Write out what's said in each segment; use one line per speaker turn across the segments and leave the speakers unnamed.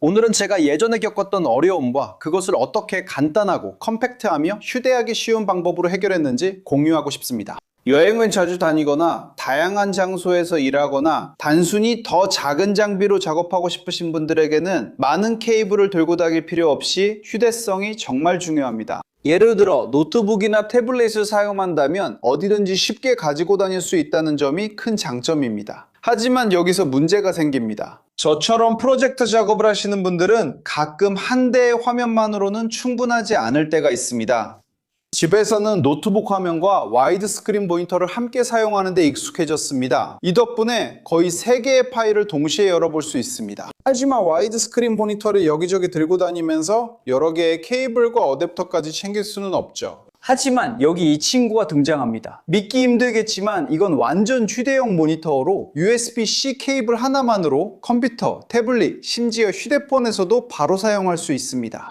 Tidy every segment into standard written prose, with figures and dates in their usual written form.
오늘은 제가 예전에 겪었던 어려움과 그것을 어떻게 간단하고 컴팩트하며 휴대하기 쉬운 방법으로 해결했는지 공유하고 싶습니다. 여행을 자주 다니거나 다양한 장소에서 일하거나 단순히 더 작은 장비로 작업하고 싶으신 분들에게는 많은 케이블을 들고 다닐 필요 없이 휴대성이 정말 중요합니다. 예를 들어 노트북이나 태블릿을 사용한다면 어디든지 쉽게 가지고 다닐 수 있다는 점이 큰 장점입니다. 하지만 여기서 문제가 생깁니다. 저처럼 프로젝트 작업을 하시는 분들은 가끔 한 대의 화면만으로는 충분하지 않을 때가 있습니다. 집에서는 노트북 화면과 와이드 스크린 모니터를 함께 사용하는 데 익숙해졌습니다. 이 덕분에 거의 3개의 파일을 동시에 열어볼 수 있습니다. 하지만 와이드 스크린 모니터를 여기저기 들고 다니면서 여러 개의 케이블과 어댑터까지 챙길 수는 없죠. 하지만 여기 이 친구가 등장합니다. 믿기 힘들겠지만 이건 완전 휴대용 모니터로 USB-C 케이블 하나만으로 컴퓨터, 태블릿, 심지어 휴대폰에서도 바로 사용할 수 있습니다.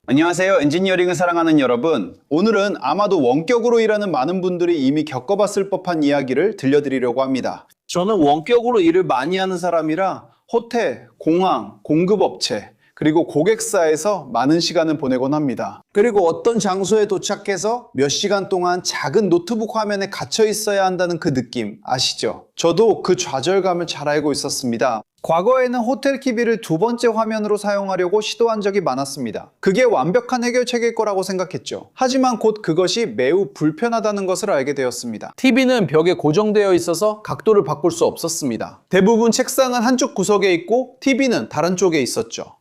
안녕하세요. 엔지니어링을 사랑하는 여러분. 오늘은 아마도 원격으로 일하는 많은 분들이 이미 겪어봤을 법한 이야기를 들려드리려고 합니다. 저는 원격으로 일을 많이 하는 사람이라 호텔, 공항, 공급업체, 그리고 고객사에서 많은 시간을 보내곤 합니다. 그리고 어떤 장소에 도착해서 몇 시간 동안 작은 노트북 화면에 갇혀 있어야 한다는 그 느낌 아시죠? 저도 그 좌절감을 잘 알고 있었습니다. 과거에는 호텔 키비를 2번째 화면으로 사용하려고 시도한 적이 많았습니다. 그게 완벽한 해결책일 거라고 생각했죠. 하지만 곧 그것이 매우 불편하다는 것을 알게 되었습니다. TV는 벽에 고정되어 있어서 각도를 바꿀 수 없었습니다. 대부분 책상은 한쪽 구석에 있고 TV는 다른 쪽에 있었죠.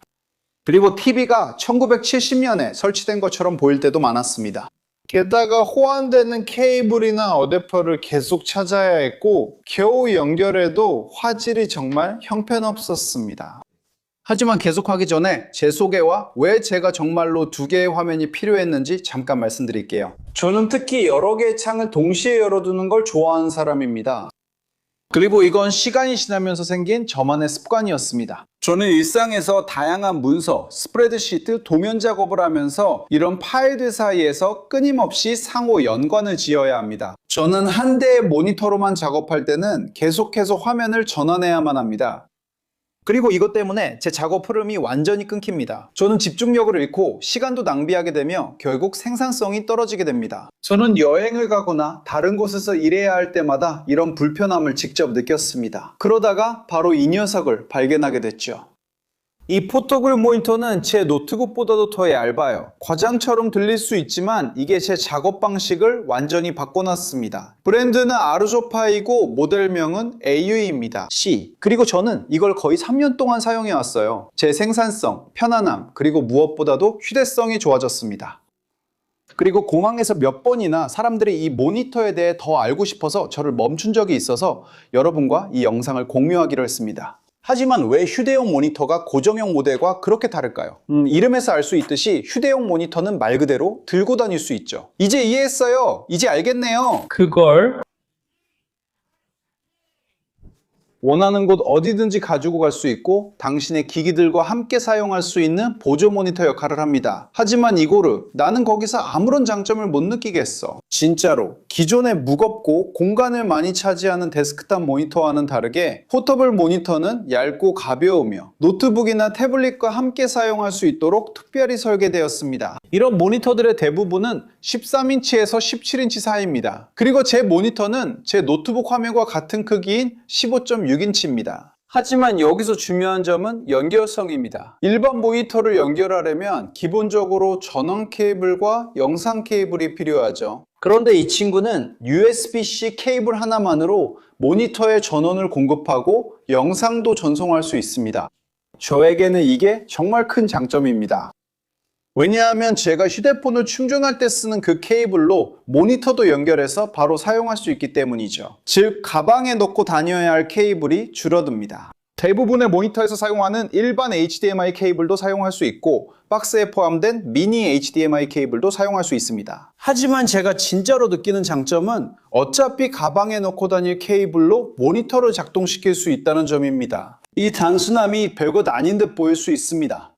그리고 TV가 1970년에 설치된 것처럼 보일 때도 많았습니다. 게다가 호환되는 케이블이나 어댑터를 계속 찾아야 했고 겨우 연결해도 화질이 정말 형편없었습니다. 하지만 계속하기 전에 제 소개와 왜 제가 정말로 2개의 화면이 필요했는지 잠깐 말씀드릴게요. 저는 특히 여러 개의 창을 동시에 열어두는 걸 좋아하는 사람입니다. 그리고 이건 시간이 지나면서 생긴 저만의 습관이었습니다. 저는 일상에서 다양한 문서, 스프레드시트, 도면 작업을 하면서 이런 파일들 사이에서 끊임없이 상호 연관을 지어야 합니다. 저는 한 대의 모니터로만 작업할 때는 계속해서 화면을 전환해야만 합니다. 그리고 이것 때문에 제 작업 흐름이 완전히 끊깁니다. 저는 집중력을 잃고 시간도 낭비하게 되며 결국 생산성이 떨어지게 됩니다. 저는 여행을 가거나 다른 곳에서 일해야 할 때마다 이런 불편함을 직접 느꼈습니다. 그러다가 바로 이 녀석을 발견하게 됐죠. 이 포터블 모니터는 제 노트북보다도 더 얇아요. 과장처럼 들릴 수 있지만 이게 제 작업 방식을 완전히 바꿔놨습니다. 브랜드는 아르조파이고 모델명은 AU입니다. C. 그리고 저는 이걸 거의 3년 동안 사용해왔어요. 제 생산성, 편안함, 그리고 무엇보다도 휴대성이 좋아졌습니다. 그리고 공항에서 몇 번이나 사람들이 이 모니터에 대해 더 알고 싶어서 저를 멈춘 적이 있어서 여러분과 이 영상을 공유하기로 했습니다. 하지만 왜 휴대용 모니터가 고정형 모델과 그렇게 다를까요? 이름에서 알 수 있듯이 휴대용 모니터는 말 그대로 들고 다닐 수 있죠. 이제 이해했어요. 이제 알겠네요.
그걸
원하는 곳 어디든지 가지고 갈 수 있고 당신의 기기들과 함께 사용할 수 있는 보조 모니터 역할을 합니다. 하지만 이고르, 나는 거기서 아무런 장점을 못 느끼겠어. 진짜로 기존의 무겁고 공간을 많이 차지하는 데스크탑 모니터와는 다르게 포터블 모니터는 얇고 가벼우며 노트북이나 태블릿과 함께 사용할 수 있도록 특별히 설계되었습니다. 이런 모니터들의 대부분은 13인치에서 17인치 사이입니다. 그리고 제 모니터는 제 노트북 화면과 같은 크기인 15.6인치입니다. 하지만 여기서 중요한 점은 연결성입니다. 일반 모니터를 연결하려면 기본적으로 전원 케이블과 영상 케이블이 필요하죠. 그런데 이 친구는 USB-C 케이블 하나만으로 모니터에 전원을 공급하고 영상도 전송할 수 있습니다. 저에게는 이게 정말 큰 장점입니다. 왜냐하면 제가 휴대폰을 충전할 때 쓰는 그 케이블로 모니터도 연결해서 바로 사용할 수 있기 때문이죠. 즉, 가방에 넣고 다녀야 할 케이블이 줄어듭니다. 대부분의 모니터에서 사용하는 일반 HDMI 케이블도 사용할 수 있고 박스에 포함된 미니 HDMI 케이블도 사용할 수 있습니다. 하지만 제가 진짜로 느끼는 장점은 어차피 가방에 넣고 다닐 케이블로 모니터를 작동시킬 수 있다는 점입니다. 이 단순함이 별것 아닌 듯 보일 수 있습니다.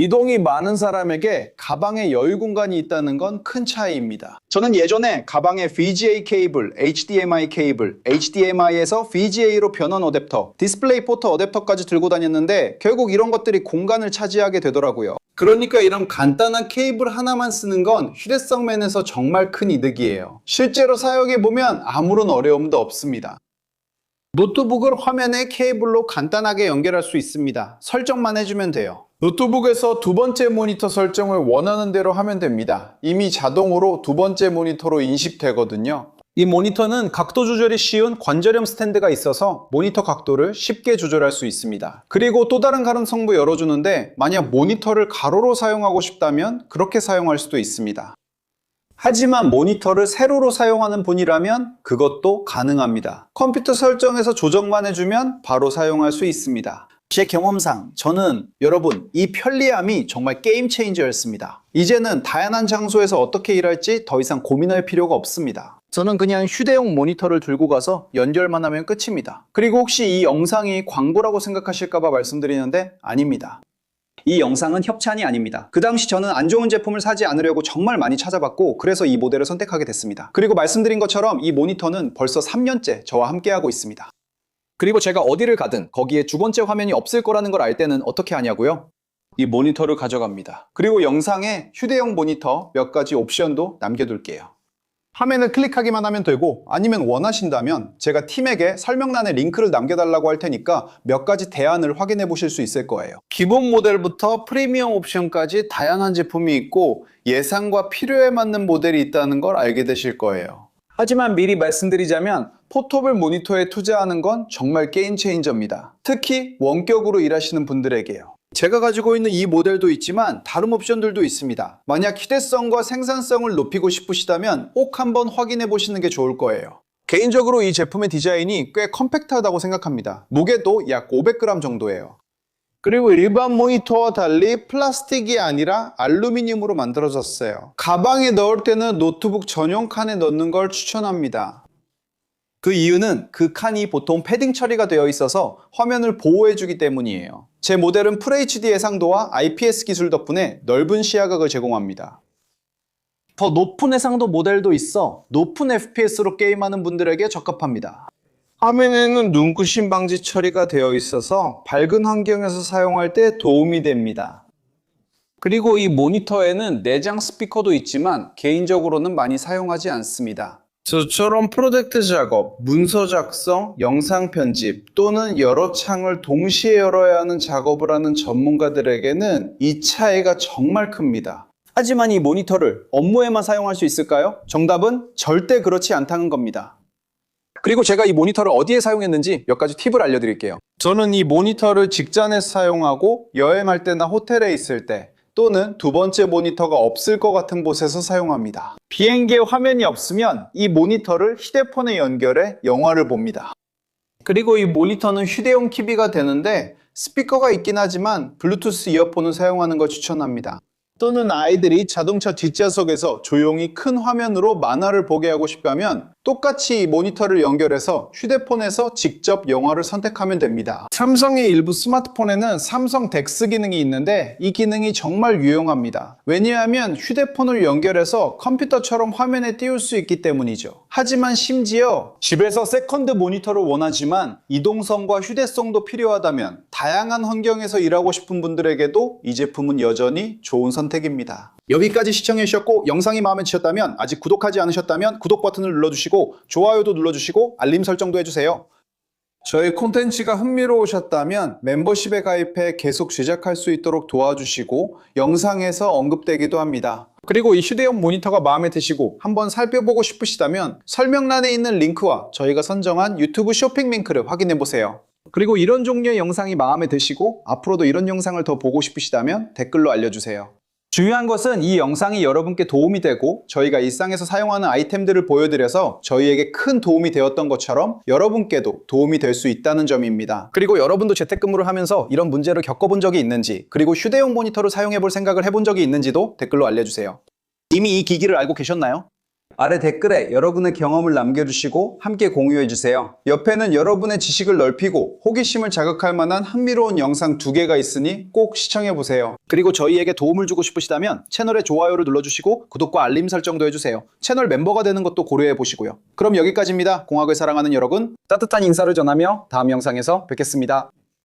이동이 많은 사람에게 가방에 여유 공간이 있다는 건 큰 차이입니다. 저는 예전에 가방에 VGA 케이블, HDMI 케이블, HDMI에서 VGA로 변환 어댑터, 디스플레이 포트 어댑터까지 들고 다녔는데 결국 이런 것들이 공간을 차지하게 되더라고요. 그러니까 이런 간단한 케이블 하나만 쓰는 건 휴대성 면에서 정말 큰 이득이에요. 실제로 사용해보면 아무런 어려움도 없습니다. 노트북을 화면에 케이블로 간단하게 연결할 수 있습니다. 설정만 해주면 돼요. 노트북에서 두 번째 모니터 설정을 원하는 대로 하면 됩니다. 이미 자동으로 두 번째 모니터로 인식되거든요. 이 모니터는 각도 조절이 쉬운 관절형 스탠드가 있어서 모니터 각도를 쉽게 조절할 수 있습니다. 그리고 또 다른 가능성도 열어주는데 만약 모니터를 가로로 사용하고 싶다면 그렇게 사용할 수도 있습니다. 하지만 모니터를 세로로 사용하는 분이라면 그것도 가능합니다. 컴퓨터 설정에서 조정만 해주면 바로 사용할 수 있습니다. 제 경험상 저는 여러분 이 편리함이 정말 게임 체인저였습니다. 이제는 다양한 장소에서 어떻게 일할지 더 이상 고민할 필요가 없습니다. 저는 그냥 휴대용 모니터를 들고 가서 연결만 하면 끝입니다. 그리고 혹시 이 영상이 광고라고 생각하실까봐 말씀드리는데 아닙니다. 이 영상은 협찬이 아닙니다. 그 당시 저는 안 좋은 제품을 사지 않으려고 정말 많이 찾아봤고 그래서 이 모델을 선택하게 됐습니다. 그리고 말씀드린 것처럼 이 모니터는 벌써 3년째 저와 함께하고 있습니다. 그리고 제가 어디를 가든 거기에 두 번째 화면이 없을 거라는 걸 알 때는 어떻게 하냐고요? 이 모니터를 가져갑니다. 그리고 영상에 휴대용 모니터 몇 가지 옵션도 남겨둘게요. 화면을 클릭하기만 하면 되고 아니면 원하신다면 제가 팀에게 설명란에 링크를 남겨달라고 할 테니까 몇 가지 대안을 확인해 보실 수 있을 거예요. 기본 모델부터 프리미엄 옵션까지 다양한 제품이 있고 예산과 필요에 맞는 모델이 있다는 걸 알게 되실 거예요. 하지만 미리 말씀드리자면 포터블 모니터에 투자하는 건 정말 게임 체인저입니다. 특히 원격으로 일하시는 분들에게요. 제가 가지고 있는 이 모델도 있지만 다른 옵션들도 있습니다. 만약 휴대성과 생산성을 높이고 싶으시다면 꼭 한번 확인해 보시는 게 좋을 거예요. 개인적으로 이 제품의 디자인이 꽤 컴팩트하다고 생각합니다. 무게도 약 500g 정도예요. 그리고 일반 모니터와 달리 플라스틱이 아니라 알루미늄으로 만들어졌어요. 가방에 넣을 때는 노트북 전용 칸에 넣는 걸 추천합니다. 그 이유는 그 칸이 보통 패딩 처리가 되어 있어서 화면을 보호해주기 때문이에요. 제 모델은 FHD 해상도와 IPS 기술 덕분에 넓은 시야각을 제공합니다. 더 높은 해상도 모델도 있어 높은 FPS로 게임하는 분들에게 적합합니다. 화면에는 눈구심 방지 처리가 되어 있어서 밝은 환경에서 사용할 때 도움이 됩니다. 그리고 이 모니터에는 내장 스피커도 있지만 개인적으로는 많이 사용하지 않습니다. 저처럼 프로젝트 작업, 문서 작성, 영상 편집 또는 여러 창을 동시에 열어야 하는 작업을 하는 전문가들에게는 이 차이가 정말 큽니다. 하지만 이 모니터를 업무에만 사용할 수 있을까요? 정답은 절대 그렇지 않다는 겁니다. 그리고 제가 이 모니터를 어디에 사용했는지 몇 가지 팁을 알려드릴게요. 저는 이 모니터를 직장에서 사용하고 여행할 때나 호텔에 있을 때 또는 두 번째 모니터가 없을 것 같은 곳에서 사용합니다. 비행기에 화면이 없으면 이 모니터를 휴대폰에 연결해 영화를 봅니다. 그리고 이 모니터는 휴대용 TV가 되는데 스피커가 있긴 하지만 블루투스 이어폰을 사용하는 걸 추천합니다. 또는 아이들이 자동차 뒷좌석에서 조용히 큰 화면으로 만화를 보게 하고 싶다면 똑같이 이 모니터를 연결해서 휴대폰에서 직접 영화를 선택하면 됩니다. 삼성의 일부 스마트폰에는 삼성 덱스 기능이 있는데 이 기능이 정말 유용합니다. 왜냐하면 휴대폰을 연결해서 컴퓨터처럼 화면에 띄울 수 있기 때문이죠. 하지만 심지어 집에서 세컨드 모니터를 원하지만 이동성과 휴대성도 필요하다면 다양한 환경에서 일하고 싶은 분들에게도 이 제품은 여전히 좋은 선택입니다. 여기까지 시청해주셨고 영상이 마음에 드셨다면 아직 구독하지 않으셨다면 구독 버튼을 눌러주시고 좋아요도 눌러주시고 알림 설정도 해주세요. 저희 콘텐츠가 흥미로우셨다면 멤버십에 가입해 계속 제작할 수 있도록 도와주시고 영상에서 언급되기도 합니다. 그리고 이 휴대용 모니터가 마음에 드시고 한번 살펴보고 싶으시다면 설명란에 있는 링크와 저희가 선정한 유튜브 쇼핑 링크를 확인해보세요. 그리고 이런 종류의 영상이 마음에 드시고 앞으로도 이런 영상을 더 보고 싶으시다면 댓글로 알려주세요. 중요한 것은 이 영상이 여러분께 도움이 되고 저희가 일상에서 사용하는 아이템들을 보여드려서 저희에게 큰 도움이 되었던 것처럼 여러분께도 도움이 될 수 있다는 점입니다. 그리고 여러분도 재택근무를 하면서 이런 문제를 겪어본 적이 있는지 그리고 휴대용 모니터를 사용해 볼 생각을 해본 적이 있는지도 댓글로 알려주세요. 이미 이 기기를 알고 계셨나요? 아래 댓글에 여러분의 경험을 남겨주시고 함께 공유해주세요. 옆에는 여러분의 지식을 넓히고 호기심을 자극할 만한 흥미로운 영상 2개가 있으니 꼭 시청해보세요. 그리고 저희에게 도움을 주고 싶으시다면 채널에 좋아요를 눌러주시고 구독과 알림 설정도 해주세요. 채널 멤버가 되는 것도 고려해보시고요. 그럼 여기까지입니다. 공학을 사랑하는 여러분, 따뜻한 인사를 전하며 다음 영상에서 뵙겠습니다.